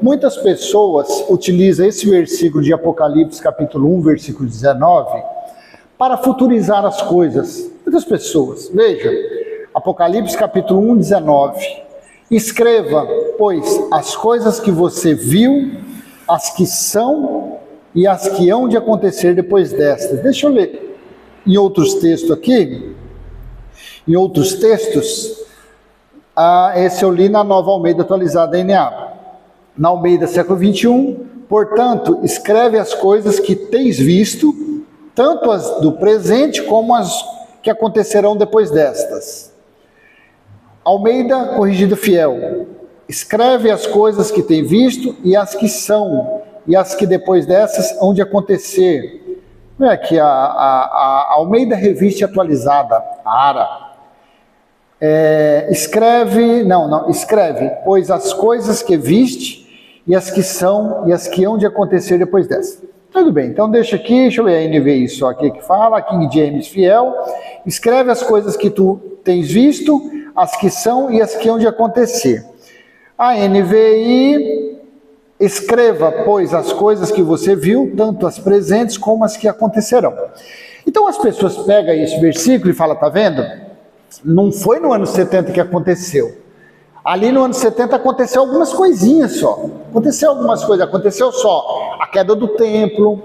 Muitas pessoas utilizam esse versículo de Apocalipse, capítulo 1, versículo 19, para futurizar as coisas. Muitas pessoas. Veja, Apocalipse, capítulo 1, 19. Escreva, pois, as coisas que você viu, as que são e as que hão de acontecer depois destas. Deixa eu ler em outros textos aqui. Em outros textos, esse eu li na Nova Almeida Atualizada NA. Na Almeida, século 21, portanto, escreve as coisas que tens visto, tanto as do presente como as que acontecerão depois destas. Almeida Corrigida Fiel, escreve as coisas que tem visto e as que são, e as que depois dessas hão de acontecer. Não é que a Almeida Revista Atualizada, a ARA, escreve, pois as coisas que viste e as que são e as que hão de acontecer depois dessa. Tudo bem, então deixa eu ler a NVI só aqui que fala, King James Fiel, escreve as coisas que tu tens visto, as que são e as que hão de acontecer. A NVI, escreva, pois, as coisas que você viu, tanto as presentes como as que acontecerão. Então as pessoas pegam esse versículo e falam, tá vendo? Não foi no ano 70 que aconteceu. Ali no ano 70 aconteceu algumas coisinhas só. Aconteceu só a queda do templo,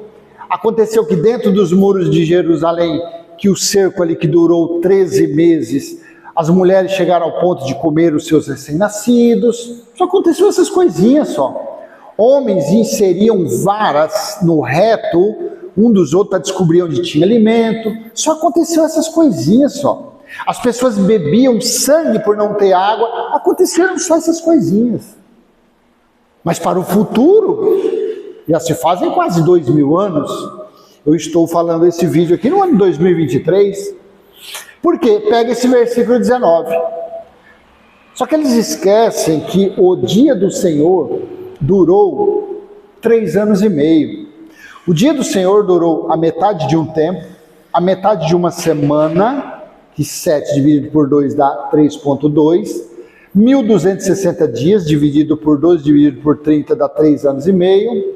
aconteceu que dentro dos muros de Jerusalém, que o cerco ali que durou 13 meses, as mulheres chegaram ao ponto de comer os seus recém-nascidos. Só aconteceu essas coisinhas só. Homens inseriam varas no reto, um dos outros para descobrir onde tinha alimento. Só aconteceu essas coisinhas só. As pessoas bebiam sangue por não ter água. Aconteceram só essas coisinhas. Mas para o futuro, já se fazem quase 2000 anos. Eu estou falando esse vídeo aqui no ano 2023. Por quê? Pega esse versículo 19. Só que eles esquecem que o dia do Senhor durou 3 anos e meio. O dia do Senhor durou a metade de um tempo, a metade de uma semana, que 7 dividido por 2 dá 3,2. 1.260 dias dividido por 12 dividido por 30 dá 3 anos e meio.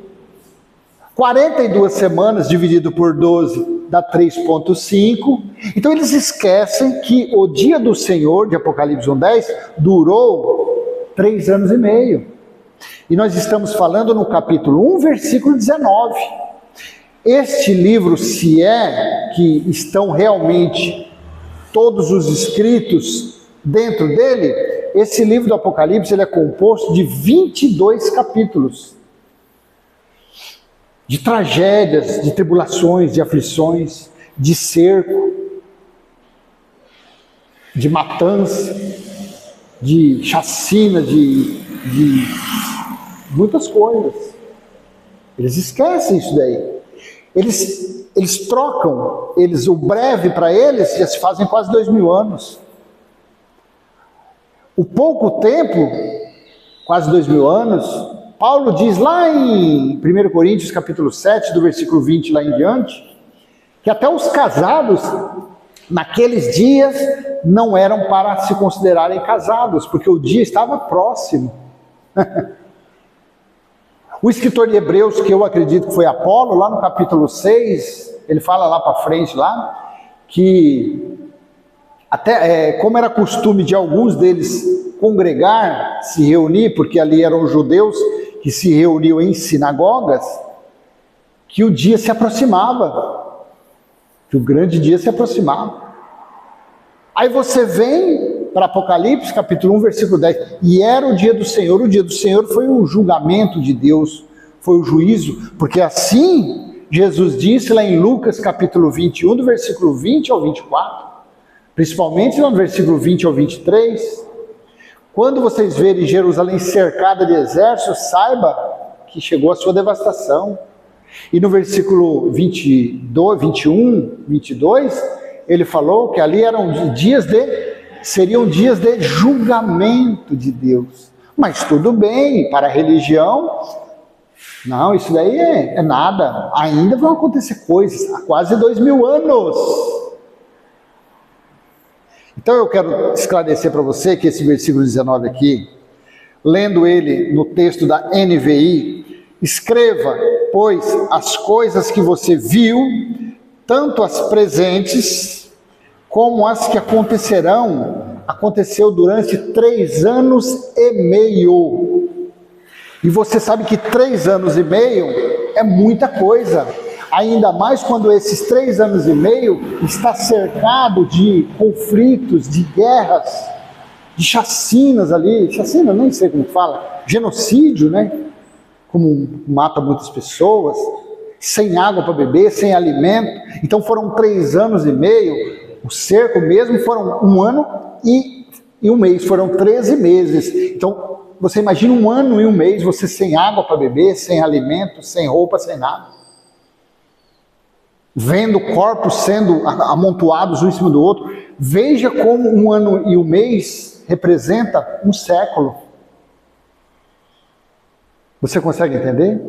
42 semanas dividido por 12 dá 3,5. Então eles esquecem que o dia do Senhor, de Apocalipse 1,10, durou 3 anos e meio. E nós estamos falando no capítulo 1, versículo 19. Este livro, se é que estão realmente todos os escritos dentro dele, esse livro do Apocalipse ele é composto de 22 capítulos. De tragédias, de tribulações, de aflições, de cerco, de matança, de chacina, de muitas coisas. Eles esquecem isso daí. Eles trocam, o breve para eles já se fazem quase 2000 anos. O pouco tempo, quase 2000 anos, Paulo diz lá em 1 Coríntios capítulo 7, do versículo 20 lá em diante, que até os casados, naqueles dias, não eram para se considerarem casados, porque o dia estava próximo. O escritor de Hebreus, que eu acredito que foi Apolo, lá no capítulo 6, ele fala lá para frente, lá, que até como era costume de alguns deles congregar, se reunir, porque ali eram os judeus que se reuniam em sinagogas, que o dia se aproximava, que o grande dia se aproximava. Aí você vem para Apocalipse, capítulo 1, versículo 10, e era o dia do Senhor. O dia do Senhor foi o julgamento de Deus, foi o juízo, porque assim Jesus disse lá em Lucas, capítulo 21, do versículo 20 ao 24, principalmente lá no versículo 20 ao 23, quando vocês verem Jerusalém cercada de exércitos, saiba que chegou a sua devastação. E no versículo 22, 21, 22, ele falou que ali seriam dias de julgamento de Deus. Mas tudo bem, para a religião, não, isso daí é nada. Ainda vão acontecer coisas há quase 2000 anos. Então eu quero esclarecer para você que esse versículo 19 aqui, lendo ele no texto da NVI, escreva, pois, as coisas que você viu, tanto as presentes, como as que aconteceu durante 3 anos e meio. E você sabe que 3 anos e meio é muita coisa. Ainda mais quando esses 3 anos e meio está cercado de conflitos, de guerras, de chacinas ali. Chacina, nem sei como fala. Genocídio, né? Como mata muitas pessoas. Sem água para beber, sem alimento. Então foram 3 anos e meio. O cerco mesmo foram 1 ano e 1 mês. Foram 13 meses. Então você imagina 1 ano e 1 mês você sem água para beber, sem alimento, sem roupa, sem nada. Vendo corpos sendo amontoados um em cima do outro. Veja como 1 ano e 1 mês representa 1 século. Você consegue entender?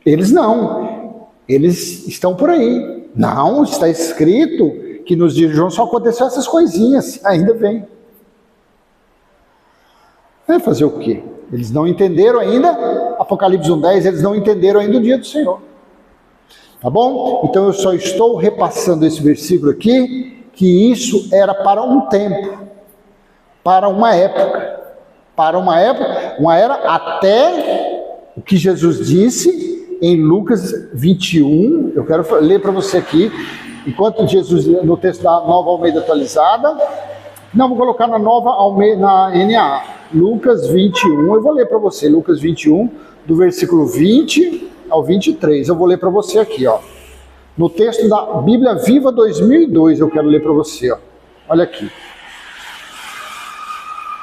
Eles não. Eles estão por aí. Não, está escrito que nos dias de João só aconteceu essas coisinhas. Ainda vem. Vai fazer o quê? Eles não entenderam ainda, Apocalipse 1:10, eles não entenderam ainda o dia do Senhor. Tá bom? Então eu só estou repassando esse versículo aqui, que isso era para um tempo, para uma época, uma era até o que Jesus disse em Lucas 21, eu quero ler para você aqui, enquanto Jesus, no texto da Nova Almeida Atualizada, não, vou colocar na Nova Almeida, na NA, Lucas 21, eu vou ler para você, Lucas 21, do versículo 20 ao 23, eu vou ler para você aqui, ó. No texto da Bíblia Viva 2002, eu quero ler para você, ó. Olha aqui.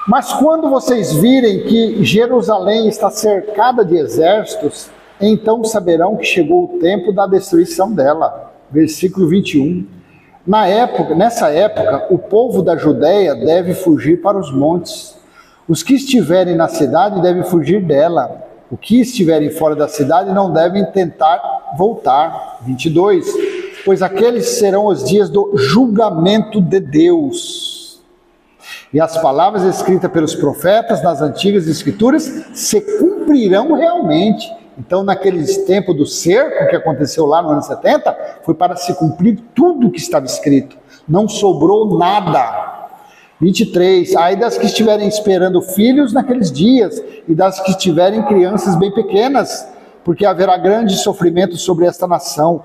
Mas quando vocês virem que Jerusalém está cercada de exércitos, então saberão que chegou o tempo da destruição dela. Versículo 21. Nessa época, o povo da Judéia deve fugir para os montes. Os que estiverem na cidade devem fugir dela. O que estiverem fora da cidade não devem tentar voltar. 22. Pois aqueles serão os dias do julgamento de Deus. E as palavras escritas pelos profetas nas antigas escrituras se cumprirão realmente. Então, naqueles tempos do cerco que aconteceu lá no ano 70, foi para se cumprir tudo que estava escrito. Não sobrou nada. 23, ai das que estiverem esperando filhos naqueles dias, e das que estiverem crianças bem pequenas, porque haverá grande sofrimento sobre esta nação,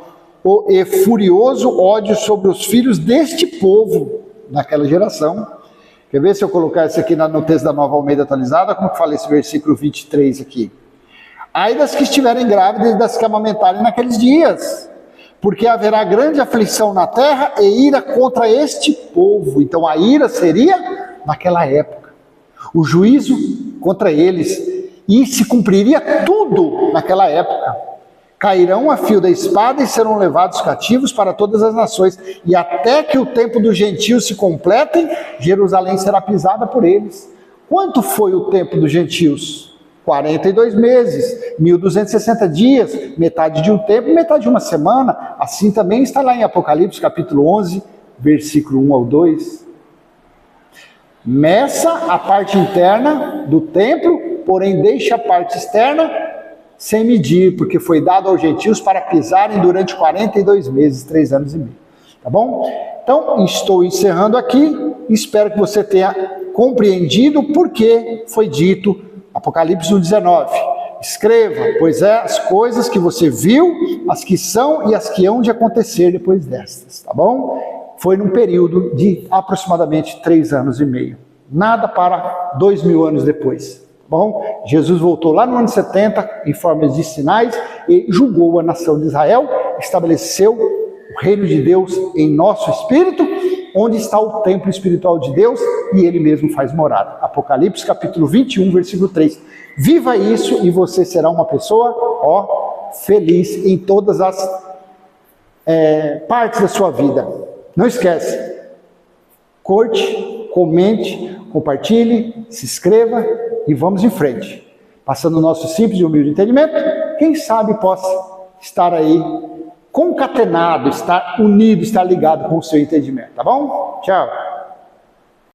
e furioso ódio sobre os filhos deste povo, naquela geração. Quer ver se eu colocar isso aqui no texto da Nova Almeida Atualizada, como que fala esse versículo 23 aqui? Ai das que estiverem grávidas e das que amamentarem naqueles dias, porque haverá grande aflição na terra e ira contra este povo. Então a ira seria naquela época, o juízo contra eles, e se cumpriria tudo naquela época. Cairão a fio da espada e serão levados cativos para todas as nações, e até que o tempo dos gentios se completem, Jerusalém será pisada por eles. Quanto foi o tempo dos gentios? 42 meses, 1260 dias, metade de um tempo, metade de uma semana. Assim também está lá em Apocalipse capítulo 11, versículo 1 ao 2. Meça a parte interna do templo, porém deixa a parte externa sem medir, porque foi dado aos gentios para pisarem durante 42 meses, 3 anos e meio. Tá bom? Então, estou encerrando aqui, espero que você tenha compreendido o porquê foi dito Apocalipse 1:19. Escreva, pois é as coisas que você viu, as que são e as que hão de acontecer depois destas, tá bom? Foi num período de aproximadamente 3 anos e meio. Nada para 2000 anos depois, tá bom? Jesus voltou lá no ano 70 em forma de sinais e julgou a nação de Israel, estabeleceu o reino de Deus em nosso espírito, onde está o templo espiritual de Deus, e Ele mesmo faz morada. Apocalipse capítulo 21, versículo 3. Viva isso e você será uma pessoa, feliz em todas as partes da sua vida. Não esquece, curte, comente, compartilhe, se inscreva e vamos em frente. Passando o nosso simples e humilde entendimento, quem sabe possa estar aí concatenado, estar unido, estar ligado com o seu entendimento, tá bom? Tchau!